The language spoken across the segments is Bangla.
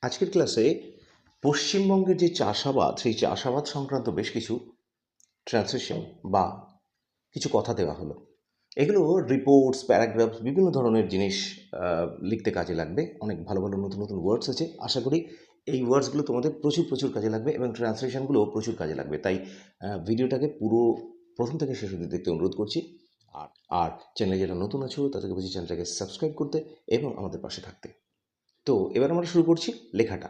আজকের ক্লাসে পশ্চিমবঙ্গের যে চাষাবাদ সেই চাষাবাদ সংক্রান্ত বেশ কিছু ট্রান্সলেশন বা কিছু কথা দেওয়া হলো। এগুলো রিপোর্টস, প্যারাগ্রাফস বিভিন্ন ধরনের জিনিস লিখতে কাজে লাগবে। অনেক ভালো ভালো নতুন নতুন ওয়ার্ডস আছে। আশা করি এই ওয়ার্ডসগুলো তোমাদের প্রচুর প্রচুর কাজে লাগবে এবং ট্রান্সলেশনগুলো প্রচুর কাজে লাগবে। তাই ভিডিওটাকে পুরো প্রথম থেকে শেষ অবধি দেখতে অনুরোধ করছি। আর আর চ্যানেলে যারা নতুন আছো তাদেরকে বলছি চ্যানেলটাকে সাবস্ক্রাইব করতে এবং আমাদের পাশে থাকতে। তো এবার আমরা শুরু করছি লেখাটা।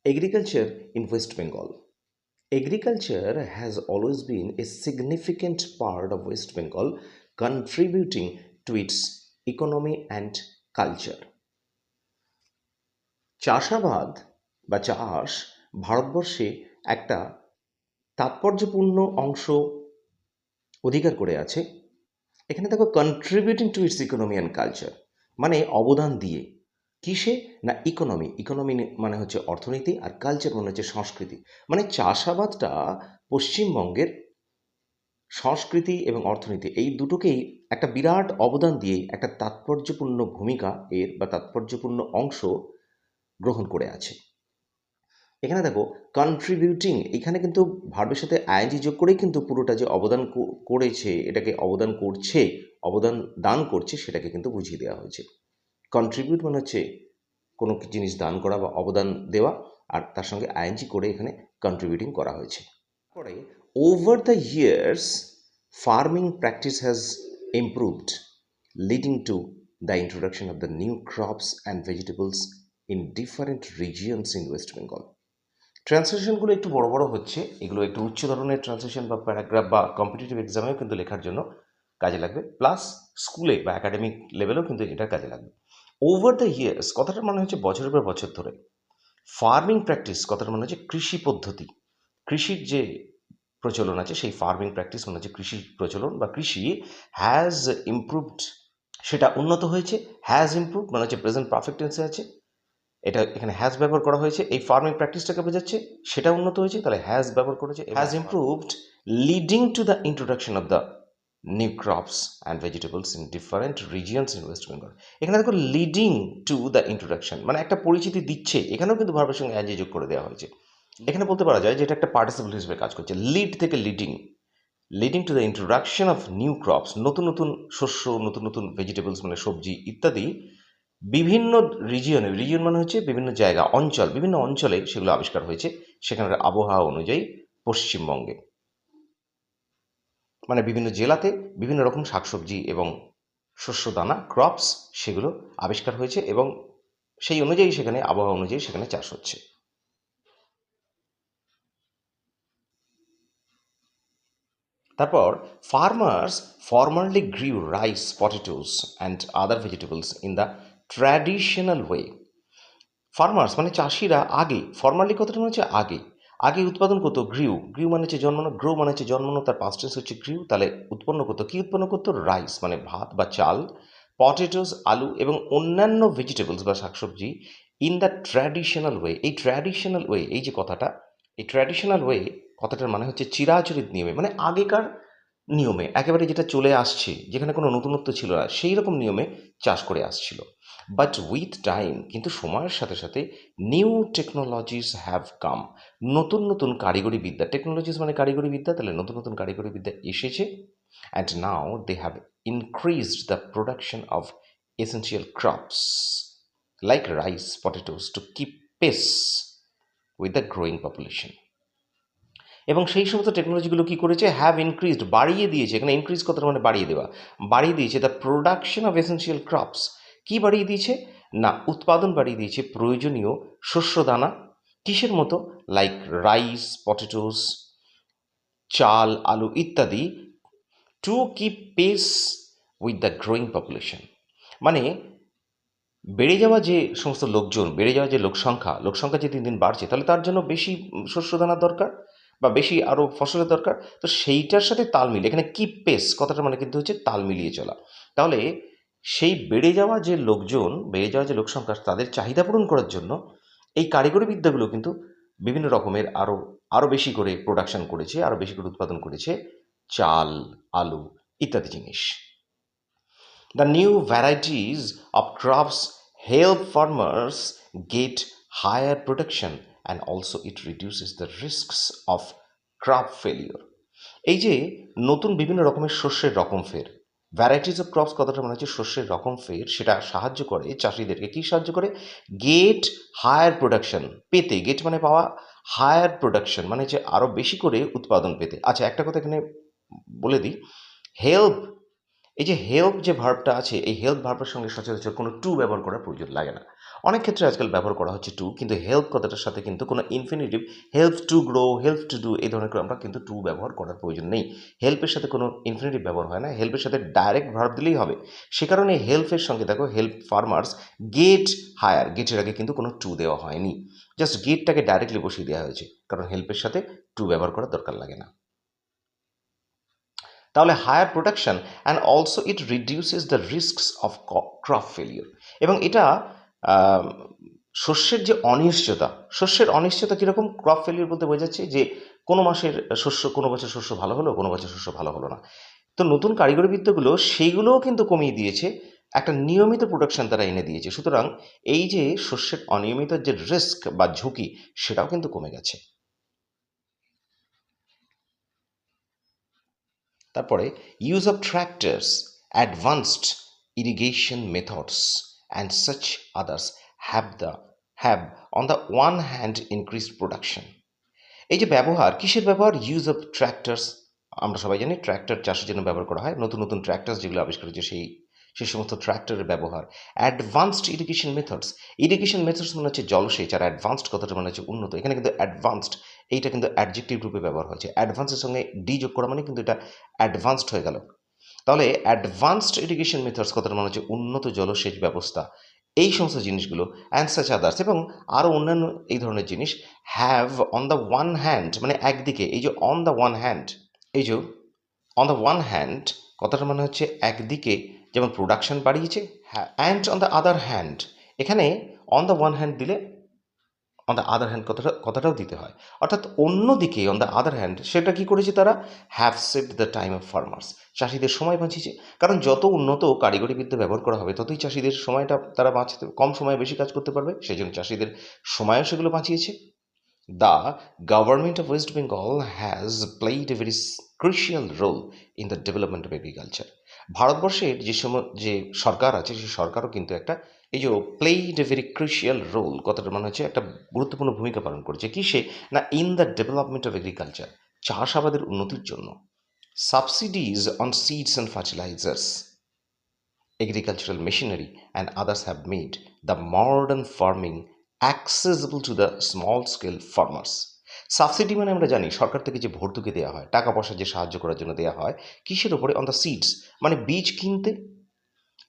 Agriculture in West Bengal. Agriculture has always been a significant part of West Bengal, contributing to its economy and culture. চাষাবাদ বা চাষ ভারতবর্ষে একটা তাৎপর্যপূর্ণ অংশ অধিকার করে আছে। এখানে দেখো contributing to its economy and culture মানে অবদান দিয়ে। কিসে? না ইকোনমি। ইকোনমি মানে হচ্ছে অর্থনীতি, আর কালচার মানে হচ্ছে সংস্কৃতি। মানে চাষাবাদটা পশ্চিমবঙ্গের সংস্কৃতি এবং অর্থনীতি এই দুটোকেই একটা বিরাট অবদান দিয়ে একটা তাৎপর্যপূর্ণ ভূমিকা এর বা তাৎপর্যপূর্ণ অংশ গ্রহণ করে আছে। এখানে দেখো কন্ট্রিবিউটিং, এখানে কিন্তু ভার্বের সাথে আইএনজি যোগ করেই কিন্তু পুরোটা যে অবদান করেছে, এটাকে অবদান করছে, অবদান দান করছে সেটাকে কিন্তু বুঝিয়ে দেওয়া হয়েছে। কন্ট্রিবিউট মানে হচ্ছে কোনো জিনিস দান করা বা অবদান দেওয়া, আর তার সঙ্গে আইএনজি করে এখানে কন্ট্রিবিউটিং করা হয়েছে। তারপরে over the years farming practice has improved, leading to the introduction of the new crops and vegetables in different regions in West Bengal. ট্রান্সলেশনগুলো একটু বড় বড় হচ্ছে, এগুলো একটু উচ্চ ধরনের ট্রান্সলেশন বা প্যারাগ্রাফ বা কম্পিটিটিভ এক্সামেও কিন্তু লেখার জন্য কাজে লাগবে, প্লাস স্কুলে বা একাডেমিক লেভেলেও কিন্তু এটা কাজে লাগবে। ওভার দ্য ইয়ার্স কথাটার মানে হচ্ছে বছরের পর বছর ধরে। ফার্মিং প্র্যাকটিস কথাটার মানে হচ্ছে কৃষি পদ্ধতি, কৃষির যে প্রচলন আছে সেই ফার্মিং প্র্যাকটিস মানে হচ্ছে কৃষির প্রচলন বা কৃষি হ্যাজ ইমপ্রুভড, সেটা উন্নত হয়েছে। হ্যাজ ইমপ্রুভড মানে হচ্ছে প্রেজেন্ট পারফেক্ট টেন্সে আছে, এটা এখানে হ্যাজ ব্যবহার করা হয়েছে এই ফার্মিং প্র্যাকটিসটাকে বোঝাচ্ছে, সেটা উন্নত হয়েছে, তাহলে হ্যাজ ব্যবহার করেছে। Has improved leading to the introduction of the new crops and vegetables in different regions in West Bengal. এখানে দেখো লিডিং টু দ্য ইন্ট্রোডাকশন মানে একটা পরিচিতি দিচ্ছে, এখানেও কিন্তু ভার্বের সঙ্গে অ্যাজ যোগ করে দেওয়া হয়েছে। এখানে বলতে পারা যায় যে এটা একটা পার্টিসিপল হিসেবে কাজ করছে। লিড থেকে leading, leading to the introduction of new crops, নতুন নতুন শস্য, নতুন নতুন ভেজিটেবলস মানে সবজি ইত্যাদি বিভিন্ন রিজিয়নে, রিজিয়ন মানে হচ্ছে বিভিন্ন জায়গা, অঞ্চল, বিভিন্ন অঞ্চলে সেগুলো আবিষ্কার হয়েছে সেখানের আবহাওয়া অনুযায়ী পশ্চিমবঙ্গে, মানে বিভিন্ন জেলাতে বিভিন্ন রকম শাকসবজি এবং শস্য দানা ক্রপস সেগুলো আবিষ্কার হয়েছে এবং সেই অনুযায়ী সেখানে আবহাওয়া অনুযায়ী সেখানে চাষ হচ্ছে। তারপর farmers formerly grew rice, potatoes and other vegetables in the traditional way. Farmers মানে চাষিরা আগে, ফর্মালি কথাটা মানে হচ্ছে আগে, আগে উৎপাদন করতো। গ্রিউ, গ্রিউ মানে হচ্ছে জন্মানো, গ্রো মানে হচ্ছে জন্মানো, তার পাস্ট টেন্স হচ্ছে গ্রিউ, তাহলে উৎপন্ন করতো, কি উৎপন্ন করতো? রাইস মানে ভাত বা চাল, পটেটোস আলু এবং অন্যান্য ভেজিটেবলস বা শাকসবজি ইন দ্য ট্র্যাডিশনাল ওয়ে। এই ট্র্যাডিশনাল ওয়ে এই যে কথাটা, এই ট্র্যাডিশনাল ওয়ে কথাটার মানে হচ্ছে চিরাচরিত নিয়মে, মানে আগেকার নিয়মে, একেবারে যেটা চলে আসছে, যেখানে কোনো নতুনত্ব ছিল না সেই রকম নিয়মে চাষ করে আসছিল। বাট উইথ টাইম, কিন্তু সময়ের সাথে সাথে নিউ টেকনোলজিস হ্যাভ কাম, নতুন নতুন কারিগরি বিদ্যা, টেকনোলজিস মানে কারিগরি বিদ্যা, তাহলে নতুন নতুন কারিগরি বিদ্যা এসেছে। And now they have increased the production of essential crops like rice, potatoes to keep pace with the growing population. এবং সেই সমস্ত টেকনোলজিগুলো কী করেছে? হ্যাভ ইনক্রিজড, বাড়িয়ে দিয়েছে। এখানে ইনক্রিজ কথাটা মানে বাড়িয়ে দেওয়া, বাড়িয়ে দিয়েছে the production of essential crops. কী বাড়িয়ে দিয়েছে? না উৎপাদন বাড়িয়ে দিয়েছে প্রয়োজনীয় শস্য দানা, কিসের মতো? লাইক রাইস, পটেটোস, চাল, আলু ইত্যাদি, two keep pace with the growing population, মানে বেড়ে যাওয়া যে সমস্ত লোকজন, বেড়ে যাওয়া যে লোকসংখ্যা যে দিন দিন বাড়ছে, তাহলে তার জন্য বেশি শস্য দানার দরকার বা বেশি আরও ফসলের দরকার। তো সেইটার সাথে তাল মিলিয়ে, এখানে কিপ পেস কথাটা মানে কিন্তু হচ্ছে তাল মিলিয়ে চলা। তাহলে সেই বেড়ে যাওয়া যে লোকজন, বেড়ে যাওয়া যে লোকসংখ্যা, তাদের চাহিদা পূরণ করার জন্য এই কারিগরি বিদ্যাগুলো কিন্তু বিভিন্ন রকমের আরও বেশি করে প্রোডাকশন করেছে, আরও বেশি করে উৎপাদন করেছে চাল, আলু ইত্যাদি জিনিস। The new varieties of crops help farmers get higher production and also it reduces the risks of crop failure. এই যে নতুন বিভিন্ন রকমের শস্যের রকম ফের, ভ্যারাইটিস অফ ক্রপস কথাটা মনে হচ্ছে শস্যের রকম ফের, সেটা সাহায্য করে চাষিদেরকে, কি সাহায্য করে, গেট হায়ার প্রোডাকশন পেতে, গেট মানে পাওয়া, হায়ার প্রোডাকশন মানে যে আরও বেশি করে উৎপাদন পেতে। আচ্ছা, একটা কথা এখানে বলে দিই, হেল্প, এই যে হেল্প যে ভার্বটা আছে, এই হেল্প ভার্বের সঙ্গে সচরাচর কোনো টু ব্যবহার করার প্রয়োজন লাগে না। অনেক ক্ষেত্রে আজকাল ব্যবহার করা হচ্ছে টু, কিন্তু হেল্প কথাটার সাথে কিন্তু কোনো infinitive, help to grow, help to do, এই ধরনের আমরা কিন্তু টু ব্যবহার করার প্রয়োজন নেই। হেল্পের সাথে কোনো ইনফিনিটিভ ব্যবহার হয় না, হেল্পের সাথে ডাইরেক্ট ভার্ব দিলেই হবে। সে কারণে হেল্পের সঙ্গে দেখো, হেল্প ফার্মার্স গেট হায়ার, গেটের আগে কিন্তু কোনো টু দেওয়া হয়নি, জাস্ট গেটটাকে ডাইরেক্টলি বসিয়ে দেওয়া হয়েছে, কারণ হেল্পের সাথে টু ব্যবহার করার দরকার লাগে না। তাহলে higher production and also it reduces the risks of crop failure. এবং এটা শস্যের যে অনিশ্চয়তা, শস্যের অনিশ্চয়তা কীরকম, ক্রপ ফেলিওর বলতে বোঝাচ্ছে যে কোনো মাসের শস্য, কোনো বছর শস্য ভালো হলো, কোনো বছর শস্য ভালো হলো না। তো নতুন কারিগরি বিদ্যাগুলো সেইগুলোও কিন্তু কমিয়ে দিয়েছে, একটা নিয়মিত প্রোডাকশন তারা এনে দিয়েছে। সুতরাং এই যে শস্যের অনিয়মিত যে রিস্ক বা ঝুঁকি, সেটাও কিন্তু কমে গেছে। তারপরে use of tractors, advanced irrigation methods and such others have on the one hand increased production. এই যে ব্যবহার, কিসের ব্যবহার, ইউজ অফ ট্র্যাক্টরস, আমরা সবাই জানি ট্র্যাক্টর চাষের জন্য ব্যবহার করা হয়, নতুন নতুন ট্র্যাক্টরস যেগুলো আবিষ্কার হয়েছে সেই সমস্ত ট্র্যাক্টরের ব্যবহার। Advanced irrigation methods, irrigation methods মানে হচ্ছে জলসেচ, আর অ্যাডভান্সড কথাটা মানে হচ্ছে উন্নত। এখানে কিন্তু অ্যাডভান্সড এইটা কিন্তু অ্যাডজেক্টিভ রূপে ব্যবহার হয়েছে, অ্যাডভান্সের সঙ্গে ডি যোগ করা মানে কিন্তু এটা অ্যাডভান্সড হয়ে গেল। তাহলে অ্যাডভান্সড ইরিগেশন মেথডস কথাটা মানে হচ্ছে উন্নত জলসেচ ব্যবস্থা, এই সমস্ত জিনিসগুলো, অ্যান্ড সাচ আদার্স, এবং আরও অন্যান্য এই ধরনের জিনিস, have on the one hand মানে একদিকে, এই যে অন দ্য ওয়ান হ্যান্ড, এই যে অন দ্য ওয়ান হ্যান্ড কথাটা মানে হচ্ছে একদিকে যেমন প্রোডাকশন বাড়িয়েছে, হ্যাঁ, and on the other hand, এখানে অন দ্য ওয়ান হ্যান্ড দিলে অন দ্য আদার হ্যান্ড কথাটাও দিতে হয়, অর্থাৎ অন্যদিকে অন দ্য আদার হ্যান্ড সেটা কি করেছে তারা, have saved the time of farmers, চাষিদের সময় বাঁচিয়েছে। কারণ যত উন্নত কারিগরি বিদ্যা ব্যবহার করা হবে, ততই চাষিদের সময়টা তারা বাঁচাতে, কম সময়ে বেশি কাজ করতে পারবে, সেই জন্য চাষিদের সময়ও সেগুলো বাঁচিয়েছে। The government of West Bengal has played a very crucial role in the development of agriculture. ভারতবর্ষের যে সরকার আছে, সেই সরকারও কিন্তু একটা, এই যে played a very crucial role কথাটা মনে হচ্ছে একটা গুরুত্বপূর্ণ ভূমিকা পালন করছে, কিসে না, in the development of agriculture, চাষাবাদের উন্নতির জন্য। Subsidies on seeds and fertilisers, agricultural machinery and others have made the modern farming accessible to the small scale farmers. Subsidy মানে আমরা জানি সরকার থেকে যে ভর্তুকি দেওয়া হয়, টাকা পয়সা যে সাহায্য করার জন্য দেওয়া হয়, কিসের উপরে, অন দ্য সিডস মানে বীজ কিনতে,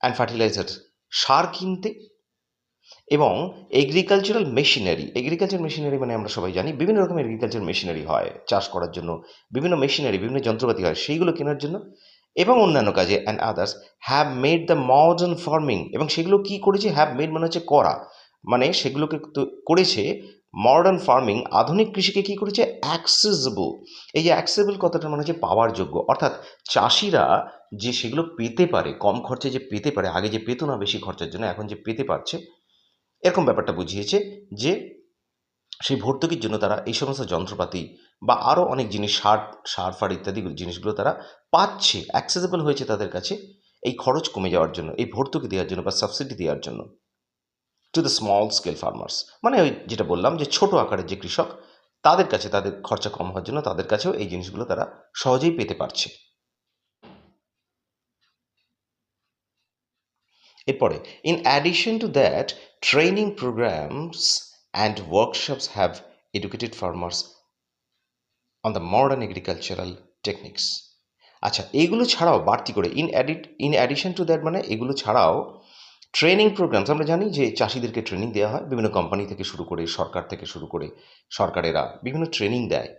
অ্যান্ড ফার্টিলাইজার সার কিনতে, এবং এগ্রিকালচারাল মেশিনারি, এগ্রিকালচার মেশিনারি মানে আমরা সবাই জানি বিভিন্ন রকমের এগ্রিকালচার মেশিনারি হয় চাষ করার জন্য, বিভিন্ন মেশিনারি, বিভিন্ন যন্ত্রপাতি হয় সেইগুলো কেনার জন্য, এবং অন্যান্য কাজে, and others have made the modern farming, এবং সেগুলো কি করেছে, হ্যাভ মেড মানে হচ্ছে করা, মানে সেগুলোকে করেছে মডার্ন ফার্মিং, আধুনিক কৃষিকে কি করেছে, অ্যাক্সেসিবল। এই যে অ্যাক্সেসিবল কথাটা মানে হচ্ছে পাওয়ার যোগ্য, অর্থাৎ চাষিরা যে সেগুলো পেতে পারে, কম খরচে যে পেতে পারে, আগে যে পেতো না বেশি খরচের জন্য, এখন যে পেতে পারছে, এরকম ব্যাপারটা বুঝিয়েছে যে সেই ভর্তুকির জন্য তারা এই সমস্ত যন্ত্রপাতি বা আরও অনেক জিনিস, সার ফার ইত্যাদি জিনিসগুলো তারা পাচ্ছে, অ্যাক্সেসিবল হয়েছে তাদের কাছে, এই খরচ কমে যাওয়ার জন্য, এই ভর্তুকি দেওয়ার জন্য বা সাবসিডি দেওয়ার জন্য, to the small scale farmers, মানে ওই যেটা বললাম যে ছোট আকারের যে কৃষক, তাদের কাছে, তাদের খরচা কম হওয়ার জন্য তাদের কাছেও এই জিনিসগুলো তারা সহজেই পেতে পারছে। এরপরে, in addition to that, training programs and workshops have educated farmers on the modern agricultural techniques. আচ্ছা, এইগুলো ছাড়াও বাড়তি করে, ইন অ্যাডিশন টু দ্যাট মানে এগুলো ছাড়াও ট্রেনিং প্রোগ্রামস, আমরা জানি যে চাষিদেরকে ট্রেনিং দেওয়া হয়, বিভিন্ন কোম্পানি থেকে শুরু করে, সরকার থেকে শুরু করে, সরকারেরা বিভিন্ন ট্রেনিং দেয়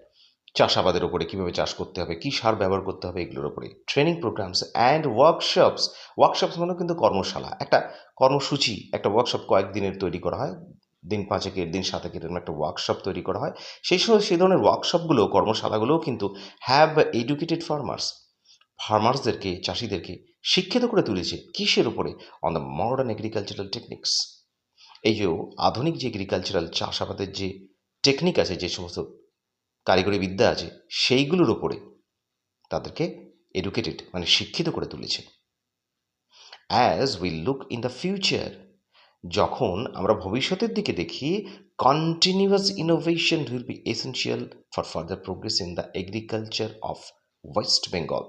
চাষাবাদের ওপরে, কীভাবে চাষ করতে হবে, কী সার ব্যবহার করতে হবে, এগুলোর ওপরে training programs and workshops. Workshops মানে কিন্তু কর্মশালা, একটা কর্মসূচি, একটা ওয়ার্কশপ কয়েকদিনের তৈরি করা হয়, দিন পাঁচেকের, দিন সাতেকের, এরকম একটা ওয়ার্কশপ তৈরি করা হয়। সেই ধরনের ওয়ার্কশপগুলো, কর্মশালাগুলোও কিন্তু হ্যাভ এডুকেটেড ফার্মার্সদেরকে, চাষিদেরকে শিক্ষিত করে তুলেছে, কিসের উপরে, on the modern agricultural techniques. এই যে আধুনিক যে এগ্রিকালচারাল চাষাবাদের যে টেকনিক আছে, যে সমস্ত কারিগরি বিদ্যা আছে, সেইগুলোর ওপরে তাদেরকে এডুকেটেড মানে শিক্ষিত করে তুলেছে। As we look in the future, যখন আমরা ভবিষ্যতের দিকে দেখি, continuous innovation will be essential for further progress in the agriculture of West Bengal.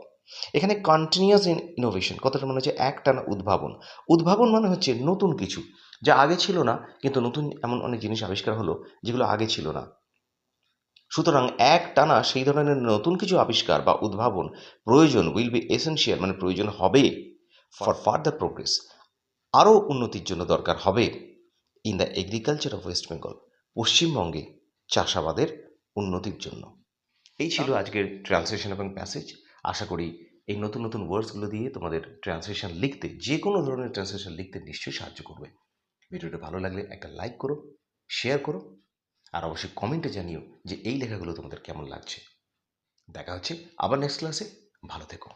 এখানে কন্টিনিউয়াস ইনোভেশন কথাটা মনে হচ্ছে একটানা উদ্ভাবন। উদ্ভাবন মানে হচ্ছে নতুন কিছু, যা আগে ছিল না, কিন্তু নতুন এমন অনেক জিনিস আবিষ্কার হলো যেগুলো আগে ছিল না। সুতরাং একটানা সেই ধরনের নতুন কিছু আবিষ্কার বা উদ্ভাবন প্রয়োজন, উইল বি এসেনশিয়াল মানে প্রয়োজন হবে, ফর ফার্দার প্রোগ্রেস আরও উন্নতির জন্য দরকার হবে, in the agriculture of West Bengal পশ্চিমবঙ্গে চাষাবাদের উন্নতির জন্য। এই ছিল আজকের ট্রান্সলেশন এবং প্যাসেজ। আশা করি এই নতুন নতুন ওয়ার্ডসগুলো দিয়ে তোমাদের ট্রান্সলেশন লিখতে, যে কোনো ধরনের ট্রান্সলেশন লিখতে নিশ্চয়ই সাহায্য করবে। ভিডিওটা ভালো লাগলে একটা লাইক করো, শেয়ার করো, আর অবশ্যই কমেন্টে জানিও যে এই লেখাগুলো তোমাদের কেমন লাগছে। দেখা হচ্ছে আবার নেক্সট ক্লাসে। ভালো থেকো।